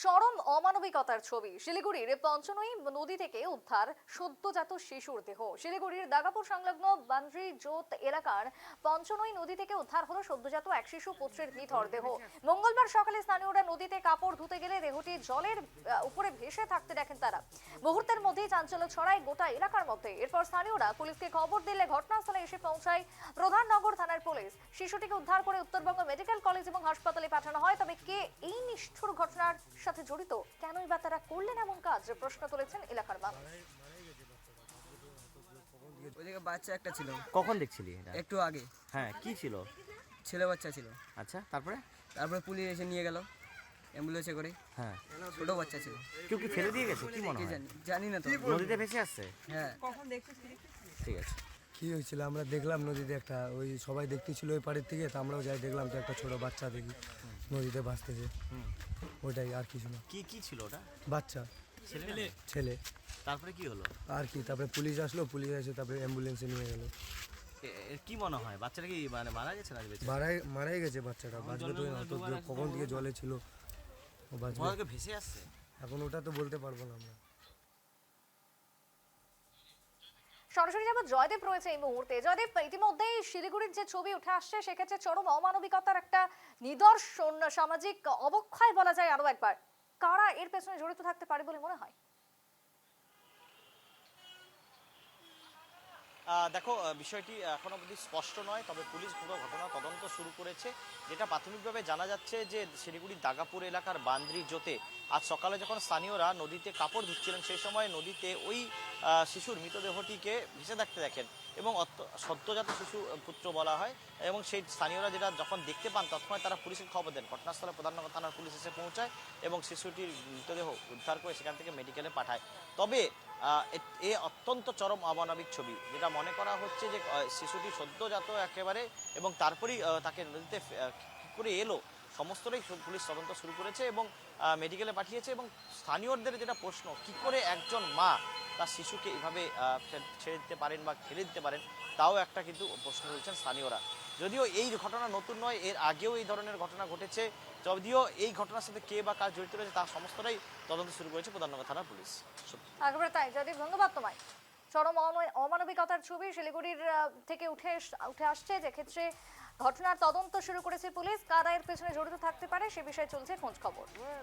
চরম অমানবিকতার ছবি। শিলিগুড়ির পঞ্চনই নদী থেকে উদ্ধার সদ্যজাত শিশুর দেহ। শিলিগুড়ির দাগাপুর সংলগ্ন বান্দ্রি জোত এলাকার পঞ্চনই নদী থেকে উদ্ধার হলো সদ্যজাত এক শিশু পুত্রের নিথর দেহ। মঙ্গলবার সকালে স্থানীয়রা নদীতে কাপড় ধুতে গেলে দেহটি জলের উপরে ভেসে থাকতে দেখেন তারা। মুহূর্তের মধ্যেই চাঞ্চল্য ছড়ায় গোটা এলাকার মধ্যে। এরপর স্থানীয়রা পুলিশকে খবর দিলে ঘটনাস্থলে এসে পৌঁছায় প্রধাননগর থানার পুলিশ। শিশুটিকে উদ্ধার করে উত্তরবঙ্গ মেডিকেল কলেজ এবং হাসপাতালে পাঠানো হয়। তবে কে এই নিষ্ঠুর ঘটনার সাথে জড়িত, কেনই বা তারা করলেন এমন কাজ, প্রশ্ন তুলেছেন এলাকার মানুষ। ওইদিকে বাচ্চা একটা ছিল। কখন দেখছিলি এটা? একটু আগে হ্যাঁ, কি ছিল? ছেলে বাচ্চা ছিল। আচ্ছা, তারপরে? তারপরে পুলিশ এসে নিয়ে গেল অ্যাম্বুলেন্সে করে। হ্যাঁ, ছোট বাচ্চা ছিল। কেউ কি ফেলে দিয়ে গেছে? কি মনে কে হয়? জানি না তো। নদীতে ভেসে আসছে? হ্যাঁ, ঠিক আছে। কি হয়েছিল আমরা দেখলাম নদীতে একটা, ওই সবাই দেখতেছিল ওই পাড়ের থেকে, তো আমরাও যাই দেখলাম, তো একটা ছোট বাচ্চা দেখি নদীতে ভাসতেছে। ওইটাই, আর কিছু না। কি কি ছিল ওটা? বাচ্চা ছেলে? ছেলে। তারপরে কি হলো? আর কি, তারপরে পুলিশ আসলো, পুলিশ এসে তারপরে অ্যাম্বুলেন্সে নিয়ে গেল। কি মনে হয়, বাচ্চাটা কি মানে মারা গেছে না বেঁচে? মারাই গেছে বাচ্চাটা, বাঁচবে তো না, তো কখন থেকে জলে ছিল, ও বাঁচবে। ওদেরকে ভেসে আসছে? এখন ওটা তো বলতে পারবো না আমরা। সরাসরি যাবো জয়দেব রয়েছে এই মুহূর্তে। জয়দেব, ইতিমধ্যেই শিলিগুড়ির যে ছবি উঠে আসছে সেক্ষেত্রে চরম অমানবিকতার একটা নিদর্শন, সামাজিক অবক্ষয় বলা যায় আরো একবার। কারা এর পেছনে জড়িত থাকতে পারে বলে মনে হয়? দেখো, বিষয়টি এখনো অবধি স্পষ্ট নয়, তবে পুলিশ পুরো ঘটনা তদন্ত শুরু করেছে। যেটা প্রাথমিকভাবে জানা যাচ্ছে যে শিলিগুড়ির দাগাপুর এলাকার বান্দ্রি জোতে আজ সকালে যখন স্থানীয়রা নদীতে কাপড় ধুচ্ছিলেন সেই সময় নদীতে ওই শিশুর মৃতদেহটিকে ভেসে থাকতে দেখেন এবং সদ্যজাত শিশু পুত্র বলা হয়। এবং সেই স্থানীয়রা যেটা যখন দেখতে পান তৎক্ষণাৎ তারা পুলিশের খবর দেন। ঘটনাস্থলে প্রধাননগর থানার পুলিশ এসে পৌঁছায় এবং শিশুটির মৃতদেহ উদ্ধার করে সেখান থেকে মেডিকেলে পাঠায়। তবে এ অত্যন্ত চরম অমানবিক ছবি, যেটা মনে করা হচ্ছে যে শিশুটি সদ্যজাত একেবারে, এবং তারপরেই তাকে নদীতে কি করে এলো সমস্তটাই পুলিশ তদন্ত শুরু করেছে এবং মেডিকেলে পাঠিয়েছে। এবং স্থানীয়দের যেটা প্রশ্ন, কি করে একজন মা তার শিশুকে এভাবে ছেড়ে দিতে পারেন বা ফেলে দিতে পারেন, তাও একটা কিন্তু প্রশ্ন তুলছেন স্থানীয়রা। যদিও এই ঘটনা নতুন নয়, এর আগেও এই ধরনের ঘটনা ঘটেছে। যদিও এই ঘটনার সাথে কে বা কাজ জড়িত রয়েছে তার সমস্তটাই তদন্ত শুরু করেছে প্রধাননগর থানার পুলিশ। একেবারে তাই জয়দেব, ধন্যবাদ তোমায়। চরম অমানবিকতার ছবি শিলিগুড়ির থেকে উঠে আসছে, যে ক্ষেত্রে ঘটনার তদন্ত শুরু করেছে পুলিশ। কারা এর পেছনে জড়িত থাকতে পারে সে বিষয়ে চলছে খোঁজ খবর।